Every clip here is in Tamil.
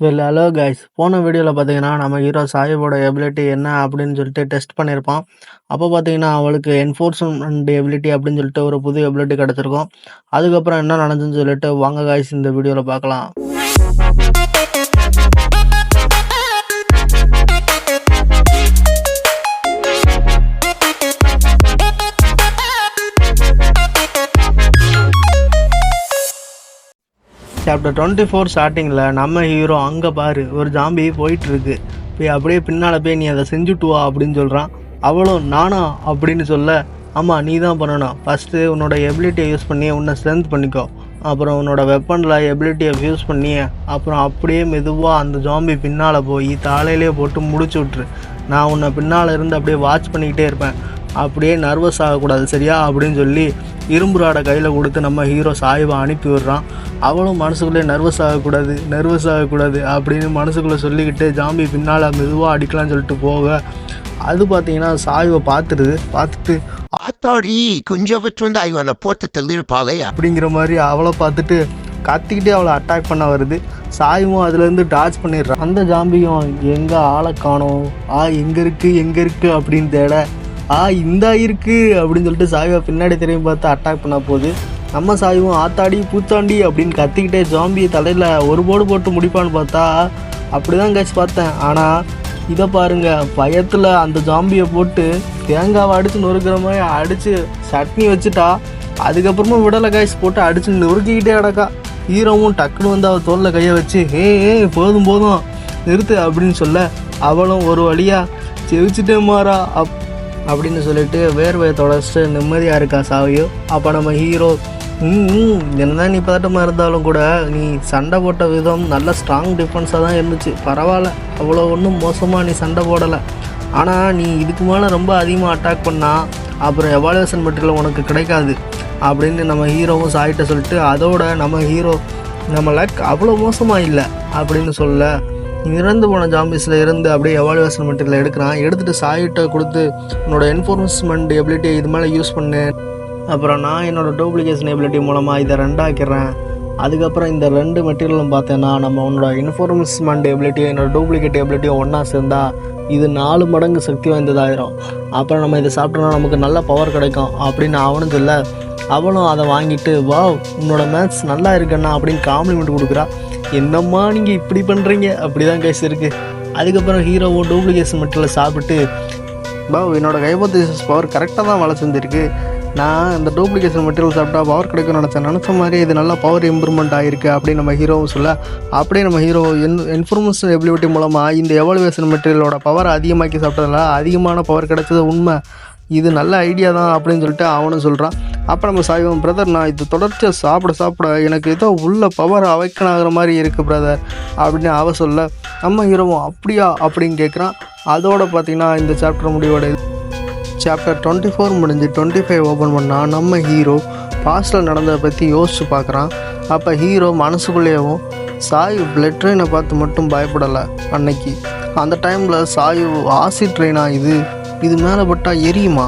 ஹலோ கைஸ், போன வீடியோவில் பார்த்தீங்கன்னா நம்ம ஹீரோ சாயிபோட எபிலிட்டி என்ன அப்படின்னு சொல்லிட்டு டெஸ்ட் பண்ணியிருப்பான். அப்போ பார்த்தீங்கன்னா அவளுக்கு என்ஃபோர்ஸ்மெண்ட் எபிலிட்டி அப்படின்னு சொல்லிட்டு ஒரு புது எபிலிட்டி கிடச்சிருக்கும். அதுக்கப்புறம் என்ன நடந்துன்னு சொல்லிட்டு வாங்க கைஸ் இந்த வீடியோவில் பார்க்கலாம். சாப்டர் 24 ஸ்டார்டிங்கில் நம்ம ஹீரோ அங்கே பாரு ஒரு ஜாம்பி போயிட்டுருக்கு, போய் அப்படியே பின்னால் போய் நீ அதை செஞ்சுட்டு வா அப்படின்னு சொல்கிறான். அவளும் நானா அப்படின்னு சொல்ல, ஆமாம் நீ தான் பண்ணணும், ஃபஸ்ட்டு உன்னோட எபிலிட்டியை யூஸ் பண்ணி உன்னை ஸ்ட்ரென்த் பண்ணிக்கோ, அப்புறம் உன்னோட வெப்பனில் எபிலிட்டியை யூஸ் பண்ணி அப்புறம் அப்படியே மெதுவாக அந்த ஜாம்பி பின்னால் போய் தலையிலே போட்டு முடிச்சு விட்ரு. நான் உன்னை பின்னால் இருந்து அப்படியே வாட்ச் பண்ணிக்கிட்டே இருப்பேன், அப்படியே நர்வஸ் ஆகக்கூடாது சரியா அப்படின்னு சொல்லி இரும்பு ராடை கையில் கொடுத்து நம்ம ஹீரோ சாயிவை அனுப்பி விடுறான். அவளும் மனசுக்குள்ளே நர்வஸ் ஆகக்கூடாது அப்படின்னு மனசுக்குள்ளே சொல்லிக்கிட்டு ஜாம்பி பின்னால் மெதுவாக அடிக்கலாம்னு சொல்லிட்டு போக, அது பார்த்தீங்கன்னா சாயிவை பார்த்துட்டு ஆத்தாடி கொஞ்சம் வந்து அவனை போட்டு தள்ளிருப்பாளே அப்படிங்கிற மாதிரி அவளை பார்த்துட்டு கத்திக்கிட்டே அவளை அட்டாக் பண்ண வருது. சாயும் அதுலேருந்து டாச் பண்ணிடுறான். அந்த ஜாம்பியும் எங்கே ஆளை காணோம், எங்கே இருக்குது அப்படின்னு தேட, இந்தா இருக்கு அப்படின்னு சொல்லிட்டு சாயுவை பின்னாடி திரும்பி பார்த்து அட்டாக் பண்ண போகுது. நம்ம சாயுவும் ஆத்தாடி பூத்தாண்டி அப்படின்னு கத்திக்கிட்டே ஜாம்பியை தலையில் ஒரு போடு போட்டு முடிப்பான்னு பார்த்தா அப்படி தான் கேட்ச் பார்த்தேன். ஆனால் இதை பாருங்கள், பயத்தில் அந்த ஜாம்பியை போட்டு தேங்காவை அடித்து நொறுக்கிற மாதிரி அடித்து சட்னி வச்சுட்டா. அதுக்கப்புறமா விடலை காய்ச்சி போட்டு அடித்து நொறுக்கிக்கிட்டே அடக்கா. ஹீரோவும் டக்குன்னு வந்து அவள் தோளில் கையை வச்சு போதும் நிறுத்து அப்படின்னு சொல்ல, அவளும் ஒரு வழியாக செவிச்சுட்டே மாறா அப்படின்னு சொல்லிட்டு வேர்வையை தொடச்சிட்டு நிம்மதியாக இருக்கா சாவியோ. அப்போ நம்ம ஹீரோ என்னதான் நீ பதட்டமாக இருந்தாலும் கூட நீ சண்டை போட்ட விதம் நல்ல ஸ்ட்ராங் டிஃபென்ஸாக தான் இருந்துச்சு, பரவாயில்ல, அவ்வளோ ஒன்றும் மோசமாக நீ சண்டை போடலை. ஆனால் நீ இதுக்கு மேலே ரொம்ப அதிகமாக அட்டாக் பண்ணால் அப்புறம் எவாலுவேஷன் மெட்டீரியல் உனக்கு கிடைக்காது அப்படின்னு நம்ம ஹீரோவும் சாயிட்ட சொல்லிட்டு, அதோட நம்ம லக் அவ்வளோ மோசமாக இல்லை அப்படின்னு சொல்ல, இறந்து போன ஜாம்பிஸில் இருந்து அப்படியே எவாலுவேஷன் மெட்டீரியல் எடுத்துகிட்டு சாயிட்ட கொடுத்து உன்னோட என்ஃபோர்ஸ்மெண்ட் எபிலிட்டியை இது மேலே யூஸ் பண்ணு, அப்புறம் நான் என்னோடய டூப்ளிகேஷன் எபிலிட்டி மூலமாக இதை ரெண்டாக்கிறேன். அதுக்கப்புறம் இந்த ரெண்டு மெட்டீரியலும் பார்த்தேன்னா நம்ம உன்னோட என்ஃபோர்ஸ்மெண்ட் எபிலிட்டியும் என்னோட டூப்ளிகேட் எபிலிட்டியும் ஒன்றா சேர்ந்தால் இது 4 மடங்கு சக்தி வாய்ந்ததாயிரும். அப்புறம் நம்ம இதை சாப்பிட்டோன்னா நமக்கு நல்ல பவர் கிடைக்கும் அப்படின்னு அவனும் சொல்ல, அவளும் அதை வாங்கிட்டு உன்னோட மேத்ஸ் நல்லா இருக்குண்ணா அப்படின்னு காம்ப்ளிமெண்ட் கொடுக்குறா. என்னம்மா நீங்கள் இப்படி பண்ணுறீங்க அப்படி தான் கேஸ் இருக்குது. அதுக்கப்புறம் ஹீரோவும் டூப்ளிகேஷன் மெட்டீரியல் சாப்பிட்டு, என்னோட கைபோத்திஸ் பவர் கரெக்டாக தான் வேலை செஞ்சுருக்கு, நான் இந்த டூப்ளிகேஷன் மெட்டீரியல் சாப்பிட்டா பவர் கிடைக்கும்னு நினச்ச மாதிரி இது நல்லா பவர் இம்ப்ரூவ்மெண்ட் ஆகிருக்கு அப்படின்னு நம்ம ஹீரோவும் சொல்ல, அப்படியே நம்ம ஹீரோ இன்ஃபர்மேஷன் எபிலிட்டி மூலமாக இந்த எவாலுவேஷன் மெட்டீரியலோட பவர் அதிகமாக்கி சாப்பிட்டதில்ல அதிகமான பவர் கிடைச்சது உண்மை, இது நல்ல ஐடியா தான் அப்படின்னு சொல்லிட்டு அவனும் சொல்கிறான். அப்போ நம்ம சாய்வோம், பிரதர் நான் இது தொடர்ச்சியாக சாப்பிட எனக்கு ஏதோ உள்ள பவர் அவைக்கன் ஆகிற மாதிரி இருக்குது பிரதர் அப்படின்னு அவ சொல்ல, நம்ம ஹீரோவும் அப்படியா அப்படின்னு கேட்குறான். அதோட பார்த்திங்கன்னா இந்த சாப்டர் முடிவோட சாப்டர் 24 முடிஞ்சு 25 ஓப்பன் பண்ணால் நம்ம ஹீரோ பாஸ்டில் நடந்ததை பற்றி யோசித்து பார்க்குறான். அப்போ ஹீரோ மனசுக்குள்ளேயும் சாயு பிளட் ட்ரெயினை பார்த்து மட்டும் பயப்படலை. அன்னைக்கு அந்த டைமில் சாயு ஆசிட் ட்ரெயினா இது மேலே பட்டால் எரியுமா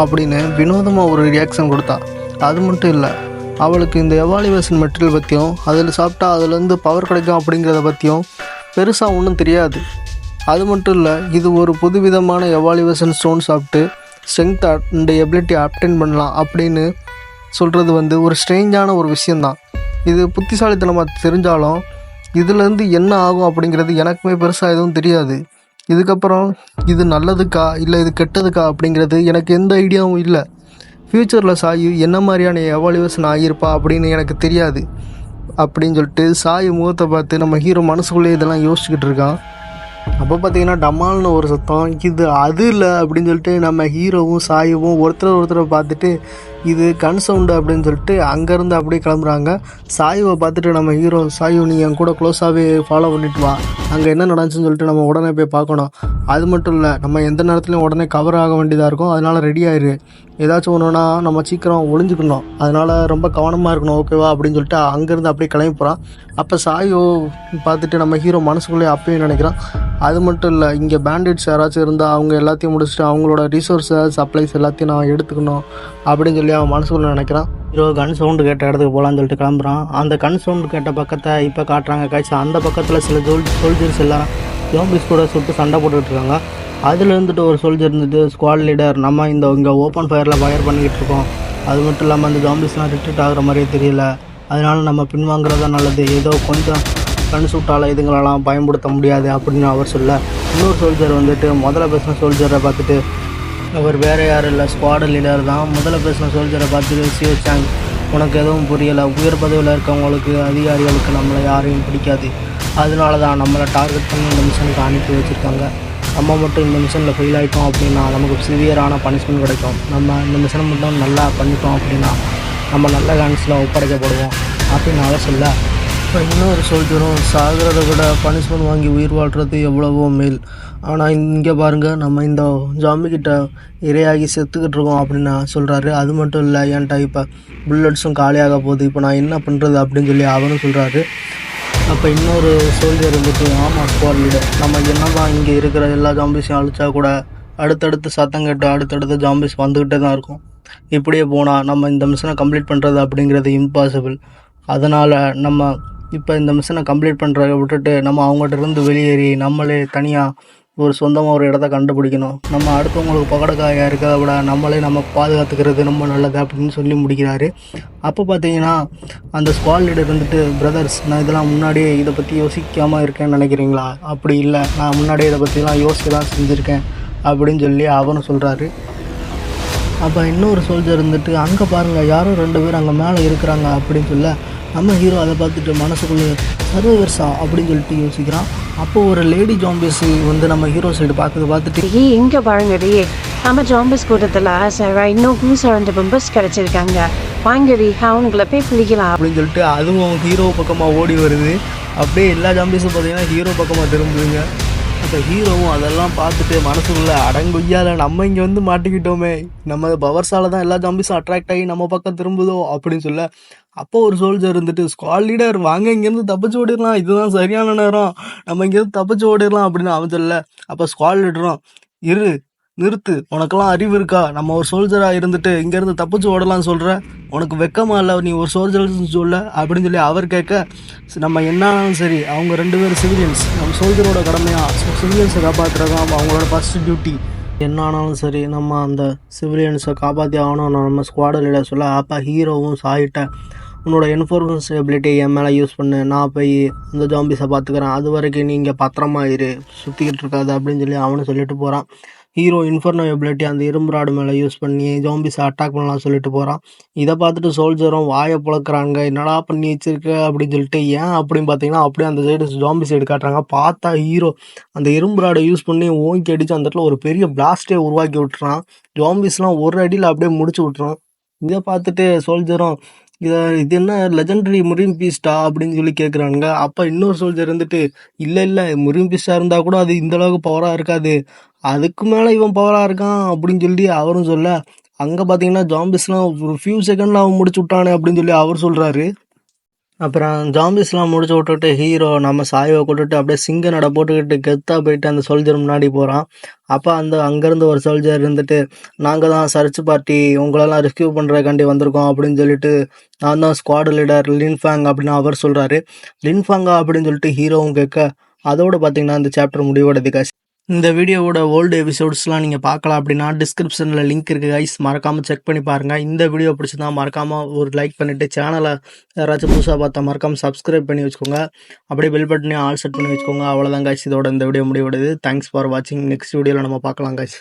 அப்படின்னு வினோதமாக ஒரு ரியாக்ஷன் கொடுத்தா. அது மட்டும் இல்லை, அவளுக்கு இந்த எவாலுவேஷன் மெட்டீரியல் பற்றியும் அதில் சாப்பிட்டா அதுலேருந்து பவர் கிடைக்கும் அப்படிங்கிறத பற்றியும் பெருசாக ஒன்றும் தெரியாது. அது மட்டும் இல்லை, இது ஒரு புதுவிதமான எவாலுவேஷன் ஸ்டோன் சாப்பிட்டு ஸ்ட்ரென்த் அண்ட் எபிலிட்டி அப்டெயின் பண்ணலாம் அப்படின்னு சொல்கிறது ஒரு ஸ்ட்ரேஞ்சான ஒரு விஷயந்தான். இது புத்திசாலித்தனமாக தெரிஞ்சாலும் இதுலேருந்து என்ன ஆகும் அப்படிங்கிறது எனக்குமே பெருசாக எதுவும் தெரியாது. இதுக்கப்புறம் இது நல்லதுக்கா இல்லை இது கெட்டதுக்கா அப்படிங்கிறது எனக்கு எந்த ஐடியாவும் இல்லை. ஃப்யூச்சரில் சாயு என்ன மாதிரியான எவாலுவேஷன் ஆகியிருப்பா அப்படின்னு எனக்கு தெரியாது அப்படின்னு சொல்லிட்டு சாயு முகத்தை பார்த்து நம்ம ஹீரோ மனசுக்குள்ளே இதெல்லாம் யோசிச்சுக்கிட்டு இருக்கான். அப்போ பார்த்தீங்கன்னா டமால்னு ஒரு சத்தம், இது அது இல்லை அப்படின்னு சொல்லிட்டு நம்ம ஹீரோவும் சாயுவும் ஒருத்தரை பார்த்துட்டு இது கண் சவுண்டு அப்படின்னு சொல்லிட்டு அங்கேருந்து அப்படியே கிளம்புறாங்க. சாயுவை பார்த்துட்டு நம்ம ஹீரோ, சாயு நீ என் கூட க்ளோஸாகவே ஃபாலோ பண்ணிட்டு வா, அங்கே என்ன நடந்துச்சுன்னு சொல்லிட்டு நம்ம உடனே போய் பார்க்கணும். அது மட்டும் இல்லை, நம்ம எந்த நேரத்துலையும் உடனே கவர் ஆக வேண்டியதாக இருக்கும், அதனால் ரெடி ஆயிரு, ஏதாச்சும் ஒன்றுனா நம்ம சீக்கிரம் ஒளிஞ்சுக்கணும், அதனால் ரொம்ப கவனமாக இருக்கணும் ஓகேவா அப்படின்னு சொல்லிட்டு அங்கேருந்து அப்படியே கிளம்பி போகிறான். அப்போ சாயு பார்த்துட்டு நம்ம ஹீரோ மனசுக்குள்ளே அப்பயும் நினைக்கிறான், அது மட்டும் இல்லை, இங்கே பேண்டிட்ஸ் யாராச்சும் இருந்தால் அவங்க எல்லாத்தையும் முடிச்சுட்டு அவங்களோட ரிசோர்ஸஸ் சப்ளைஸ் எல்லாத்தையும் நான் எடுத்துக்கணும் அப்படின்னு சொல்லி அவன் மனசுக்குள்ள நினைக்கிறான். ஹீரோ கன் சவுண்டு கேட்ட இடத்துக்கு போகலான்னு சொல்லிட்டு கிளம்புறான். அந்த கன் சவுண்டு கேட்ட பக்கத்தை இப்போ காட்டுறாங்க காய்ச்சி. அந்த பக்கத்தில் சில சோல்ஜர்ஸ் எல்லாம் ஜாம்பிஸ் கூட சுட்டு சண்டை போட்டுக்கிட்டு இருக்காங்க. அதில் இருந்துட்டு ஒரு சோல்ஜர் இருந்துட்டு ஸ்குவாட் லீடர், நம்ம இங்கே ஓப்பன் ஃபயரில் ஃபயர் பண்ணிக்கிட்டு இருக்கோம், அது மட்டும் இல்லாமல் அந்த ஜாம்பிஸ்லாம் ரிட்ரீட் ஆகிற மாதிரியே தெரியல, அதனால நம்ம பின்வாங்குறதா நல்லது, ஏதோ கொஞ்சம் கண் சூட்டால் இதுங்களெல்லாம் பயன்படுத்த முடியாது அப்படின்னு அவர் சொல்ல, இன்னொரு சோல்ஜர் வந்துட்டு முதல்ல பேசின சோல்ஜரை பார்த்துட்டு, அவர் வேறு யாரும் இல்லை ஸ்குவாட் லீடர் தான், முதல்ல பேசின சோல்ஜரை பார்த்துட்டு சியோ சாங், உனக்கு எதுவும் புரியலை, உயர் பதவியில் இருக்கவங்களுக்கு அதிகாரிகளுக்கு நம்மளை யாரையும் பிடிக்காது, அதனால தான் நம்மளை டார்கெட் பண்ணி இந்த மிஷனுக்கு அனுப்பி வச்சுருக்காங்க, நம்ம மட்டும் இந்த மிஷனில் ஃபெயில் ஆகிட்டோம் அப்படின்னா நமக்கு சிவியரான பனிஷ்மெண்ட் கிடைக்கும், நம்ம இந்த மிஷனை மட்டும் நல்லா பண்ணிட்டோம் அப்படின்னா நம்ம நல்ல ஹேண்ட்ஸில் ஒப்படைக்கப்படுவோம் அப்படின்னு அவர் சொல்ல, இப்போ இன்னொரு சோல்ஜரும் சாகிறத விட பனிஷ்மெண்ட் வாங்கி உயிர் வாழ்கிறது எவ்வளவோ மேல், ஆனால் இங்கே பாருங்கள் நம்ம இந்த ஜாம்பிக்கிட்ட இரையாகி செத்துக்கிட்டு இருக்கோம் அப்படின்னு சொல்கிறாரு. அது மட்டும் இல்லை, என்கிட்ட இப்போ புல்லட்ஸும் காலியாக போகுது, இப்போ நான் என்ன பண்ணுறது அப்படின்னு சொல்லி அவரும் சொல்கிறாரு. அப்போ இன்னொரு சோல்ஜர் இருந்துட்டு, ஆமாம் ஸ்குவாட் லீடர், நம்ம என்னதான் இங்கே இருக்கிற எல்லா ஜாம்பிஸையும் அழிச்சா கூட அடுத்தடுத்து சத்தம் கேட்டு அடுத்தடுத்து ஜாம்பிஸ் வந்துக்கிட்டே தான் இருக்கும், இப்படியே போனால் நம்ம இந்த மிஷனை கம்ப்ளீட் பண்ணுறது அப்படிங்கிறது இம்பாசிபிள், அதனால் நம்ம இப்போ இந்த மிஷனை கம்ப்ளீட் பண்ணுறத விட்டுட்டு நம்ம அவங்ககிட்ட இருந்து வெளியேறி நம்மளே தனியாக ஒரு சொந்தமாக ஒரு இடத்த கண்டுபிடிக்கணும், நம்ம அடுத்தவங்களுக்கு பகடக்காயாக இருக்கிறத விட நம்மளே நம்ம பாதுகாத்துக்கிறது ரொம்ப நல்லது அப்படின்னு சொல்லி முடிக்கிறாரு. அப்போ பார்த்தீங்கன்னா அந்த ஸ்குவாட் லீடர் வந்துட்டு, பிரதர்ஸ் நான் இதெல்லாம் முன்னாடியே இதை பற்றி யோசிக்காமல் இருக்கேன்னு நினைக்கிறீங்களா, அப்படி இல்லை, நான் முன்னாடியே இதை பற்றிலாம் யோசிக்க தான் செஞ்சுருக்கேன் அப்படின்னு சொல்லி அவனும் சொல்கிறாரு. அப்போ இன்னொரு சோல்ஜர் இருந்துட்டு, அங்கே பாருங்கள் யாரோ 2 பேர் அங்கே மேலே இருக்கிறாங்க அப்படின்னு சொல்ல, நம்ம ஹீரோ அதை பார்த்துட்டு மனசுக்குள்ளே சர்வைவர்ஸா அப்படின்னு சொல்லிட்டு யோசிக்கிறான். அப்போது ஒரு லேடி ஜாம்பிஸ் வந்து நம்ம ஹீரோ சைடு பார்த்துட்டு, இங்கே பாருங்கடி, நம்ம ஜாம்பிஸ் கூட்டத்தில் சார் இன்னும் புதுசாக 2 மெம்பர்ஸ் கிடச்சிருக்காங்க, வாங்கடி அவனுங்களை போய் பிடிக்கலாம் அப்படின்னு சொல்லிட்டு அதுவும் ஹீரோ பக்கமாக ஓடி வருது. அப்படியே எல்லா ஜாம்பிஸும் பார்த்தீங்கன்னா ஹீரோ பக்கமாக திரும்புதுங்க. அப்போ ஹீரோவும் அதெல்லாம் பார்த்துட்டு மனசுக்குள்ள அடங்கொய்யால நம்ம இங்கே வந்து மாட்டிக்கிட்டோமே, நம்ம பவர்ஸால் தான் எல்லா ஜாம்பிஸும் அட்ராக்ட் ஆகி நம்ம பக்கம் திரும்புதோ அப்படின்னு சொல்ல, அப்போ ஒரு சோல்ஜர் இருந்துட்டு, ஸ்குவாட் லீடர் வாங்க இங்கேருந்து தப்பிச்சு ஓடிடலாம், இதுதான் சரியான நேரம், நம்ம இங்கேருந்து தப்பிச்சு ஓடிடலாம் அப்படின்னு அவன் சொல்ல, அப்போ ஸ்குவாட் லீடரும், நிறுத்து, உனக்கெல்லாம் அறிவு இருக்கா, நம்ம ஒரு சோல்ஜராக இருந்துட்டு இங்கேருந்து தப்பிச்சு ஓடலாம்னு சொல்கிற, உனக்கு வெக்கமா இல்லை, நீ ஒரு சோல்ஜர்னு சொல்ல அப்படின்னு சொல்லி அவர் கேட்க, நம்ம என்னாலும் சரி அவங்க 2 பேரும் சிவிலியன்ஸ், நம்ம சோல்ஜரோட கடமையாக சிவிலியன்ஸை காப்பாற்றுறதா அவங்களோட ஃபர்ஸ்ட் டியூட்டி, என்ன ஆனாலும் சரி நம்ம அந்த சிவிலியன்ஸை காப்பாற்றி ஆகணும் நம்ம ஸ்குவாட் லீடர் சொல்ல, அப்போ ஹீரோவும் சாயிட்டேன், உன்னோட இன்ஃபர்மன்ஸ் எபிலிட்டி என் மேலே யூஸ் பண்ணு, நான் போய் அந்த ஜாம்பிஸை பார்த்துக்கிறேன், அது வரைக்கும் நீங்கள் பத்திரமா இரு, சுற்றிக்கிட்டு இருக்காது அப்படின்னு சொல்லி அவனு சொல்லிட்டு போகிறான். ஹீரோ இன்ஃபர்னோ எபிலிட்டி அந்த இரும்பு ராடு மேலே யூஸ் பண்ணி ஜாம்பிஸை அட்டாக் பண்ணலாம் சொல்லிட்டு போகிறான். இதை பார்த்துட்டு சோல்ஜரும் வாயை புழக்கிறாங்க, என்னடா பண்ணி வச்சிருக்க அப்படின்னு சொல்லிட்டு, ஏன் அப்படின்னு பார்த்தீங்கன்னா அப்படியே அந்த சைடு ஜாம்பி சைடு காட்டுறாங்க. பார்த்தா ஹீரோ அந்த இரும்பு ராடை யூஸ் பண்ணி ஓங்கி அடித்து அந்த இடத்துல ஒரு பெரிய பிளாஸ்டே உருவாக்கி விட்டுறான். ஜாம்பிஸ்லாம் ஒரு அடியில் அப்படியே முடிச்சு விட்டுறான். இதை பார்த்துட்டு சோல்ஜரும், இது என்ன லெஜெண்டரி முரீன் பீஸ்டா அப்படின்னு சொல்லி கேட்குறானுங்க. அப்போ இன்னொரு சோல்ஜர் இருந்துட்டு, இல்லை முரீன் பீஸ்டாக இருந்தால் கூட அது இந்தளவுக்கு பவராக இருக்காது, அதுக்கு மேலே இவன் பவராக இருக்கான் அப்படின்னு சொல்லி அவரும் சொல்ல, அங்கே பார்த்தீங்கன்னா ஜாம்பிஸ்லாம் ஒரு ஃபியூ செகண்டில் அவன் முடிச்சு விட்டானே அப்படின்னு சொல்லி அவர் சொல்கிறாரு. அப்புறம் ஜாம்பிஸ்லாம் முடிச்சு விட்டுட்டு ஹீரோ நம்ம சாயை கொட்டுட்டு அப்படியே சிங்க நட போட்டுக்கிட்டு கெத்தாக போயிட்டு அந்த சோல்ஜர் முன்னாடி போகிறான். அப்போ அங்கேருந்து ஒரு சோல்ஜர் இருந்துட்டு, நாங்கள் தான் சர்ச் பார்ட்டி உங்களெல்லாம் ரெஸ்கியூ பண்ணுறதுக்காண்டி வந்திருக்கோம் அப்படின்னு சொல்லிட்டு, நான் தான் ஸ்குவாட் லீடர் லின்ஃபாங் அப்படின்னு அவர் சொல்கிறாரு. லின்ஃபாங்கா அப்படின்னு சொல்லிட்டு ஹீரோவும் கேட்க, அதோடு பார்த்தீங்கன்னா இந்த சாப்டர் முடிவடைது காசு. இந்த வீடியோவோட ஓல்டு எபிசோட்ஸ்லாம் நீங்கள் பார்க்கலாம் அப்படின்னா டிஸ்கிரிப்ஷனில் லிங்க் இருக்குது கைஸ், மறக்காமல் செக் பண்ணி பாருங்கள். இந்த வீடியோ பிடிச்சிருந்தா மறக்காமல் ஒரு லைக் பண்ணிவிட்டு, சேனலை யாராச்சும் புதுசாக பார்த்தா மறக்காமல் சப்ஸ்கிரைப் பண்ணி வச்சுக்கோங்க, அப்படியே பெல் பட்டனையும் ஆல் செட் பண்ணி வச்சுக்கோங்க. அவ்வளோதான் கைஸ், இதோட இந்த வீடியோ முடிவடைது. தேங்க்ஸ் ஃபார் வாட்சிங். நெக்ஸ்ட் வீடியோவில் நம்ம பார்க்கலாம் கைஸ்.